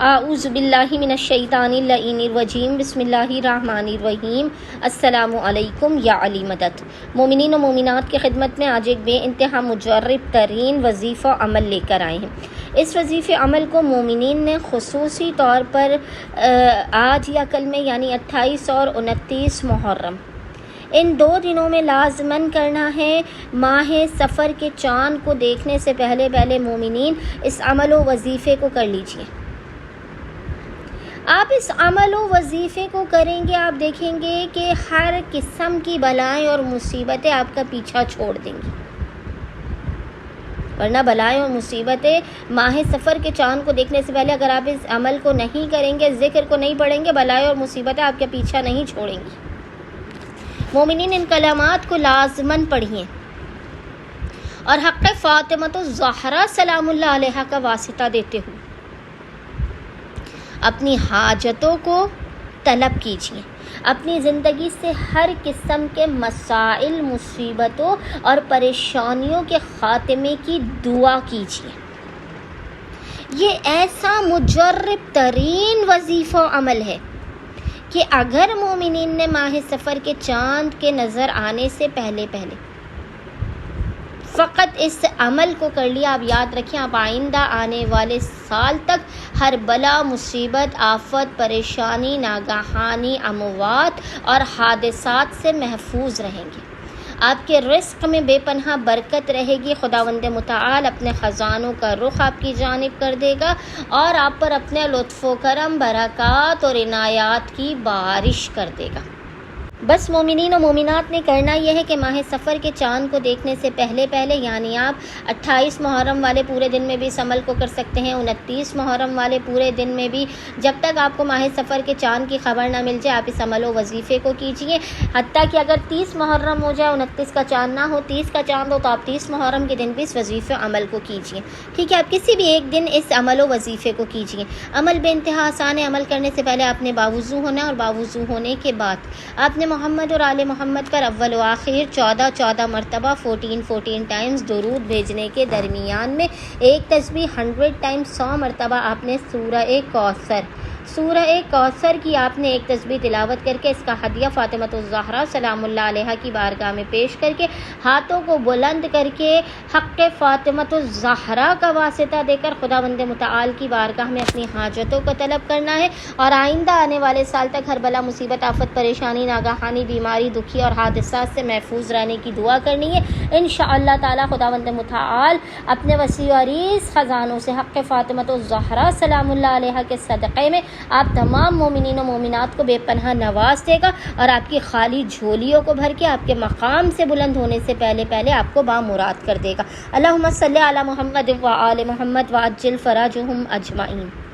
اعوذ باللہ من الشیطان اللعین الرجیم بسم اللہ الرحمن الرحیم السلام علیکم یا علی مدد۔ مومنین و مومنات کی خدمت میں آج ایک بے انتہا مجرب ترین وظیفہ عمل لے کر آئے ہیں۔ اس وظیفہ عمل کو مومنین نے خصوصی طور پر آج یا کل میں یعنی 28 اور 29 محرم ان 2 دنوں میں لازماً کرنا ہے۔ ماہ سفر کے چاند کو دیکھنے سے پہلے مومنین اس عمل و وظیفے کو کر لیجئے۔ آپ اس عمل و وظیفے کو کریں گے، آپ دیکھیں گے کہ ہر قسم کی بلائیں اور مصیبتیں آپ کا پیچھا چھوڑ دیں گی، ورنہ بلائیں اور مصیبتیں ماہ سفر کے چاند کو دیکھنے سے پہلے اگر آپ اس عمل کو نہیں کریں گے، ذکر کو نہیں پڑھیں گے، بلائیں اور مصیبتیں آپ کا پیچھا نہیں چھوڑیں گی۔ مومنین ان کلمات کو لازماً پڑھیں اور حق فاطمۃ الزہرا سلام اللہ علیہا کا واسطہ دیتے ہوئے اپنی حاجتوں کو طلب کیجیے۔ اپنی زندگی سے ہر قسم کے مسائل، مصیبتوں اور پریشانیوں کے خاتمے کی دعا کیجیے۔ یہ ایسا مجرب ترین وظیفہ عمل ہے کہ اگر مومنین نے ماہ سفر کے چاند کے نظر آنے سے پہلے فقط اس عمل کو کر لیا، آپ یاد رکھیں آپ آئندہ آنے والے سال تک ہر بلا، مصیبت، آفت، پریشانی، ناگہانی اموات اور حادثات سے محفوظ رہیں گے۔ آپ کے رزق میں بے پناہ برکت رہے گی۔ خداوند متعال اپنے خزانوں کا رخ آپ کی جانب کر دے گا اور آپ پر اپنے لطف و کرم، برکات اور عنایات کی بارش کر دے گا۔ بس مومنین و مومنات نے کرنا یہ ہے کہ ماہ سفر کے چاند کو دیکھنے سے پہلے یعنی آپ 28 محرم والے پورے دن میں بھی اس عمل کو کر سکتے ہیں، 29 محرم والے پورے دن میں بھی، جب تک آپ کو ماہ سفر کے چاند کی خبر نہ مل جائے آپ اس عمل و وظیفے کو کیجیے۔ حتیٰ کہ اگر 30 محرم ہو جائے، 29 کا چاند نہ ہو، 30 کا چاند ہو تو آپ 30 محرم کے دن بھی اس وظیفے عمل کو کیجیے۔ ٹھیک ہے، آپ کسی بھی ایک دن اس عمل و وظیفے کو کیجیے۔ عمل بے انتہا آسان ہے۔ عمل کرنے سے پہلے آپ نے باوضو ہونا ہے اور باوضو ہونے کے بعد آپ نے محمد اور آل محمد پر اول و آخر 14 مرتبہ 14 ٹائمز درود بھیجنے کے درمیان میں ایک تسبیح 100 ٹائمز 100 مرتبہ آپ نے سورہ کوثر کی آپ نے ایک تسبیح تلاوت کر کے اس کا ہدیہ فاطمۃ الزہرا سلام اللہ علیہا کی بارگاہ میں پیش کر کے ہاتھوں کو بلند کر کے حق فاطمۃ الزہرا کا واسطہ دے کر خداوند متعال کی بارگاہ میں اپنی حاجتوں کو طلب کرنا ہے اور آئندہ آنے والے سال تک ہر بلا، مصیبت، آفت، پریشانی، ناگہانی بیماری، دکھی اور حادثات سے محفوظ رہنے کی دعا کرنی ہے۔ انشاءاللہ تعالی خداوند متعال اپنے وسیع و عریض خزانوں سے حق فاطمۃ الزہرا سلام اللہ علیہا کے صدقے میں آپ تمام مومنین و مومنات کو بے پناہ نواز دے گا اور آپ کی خالی جھولیوں کو بھر کے آپ کے مقام سے بلند ہونے سے پہلے آپ کو بامراد کر دے گا۔ اللہم صلی علی محمد و آل محمد وعجل فرجہم اجمعین۔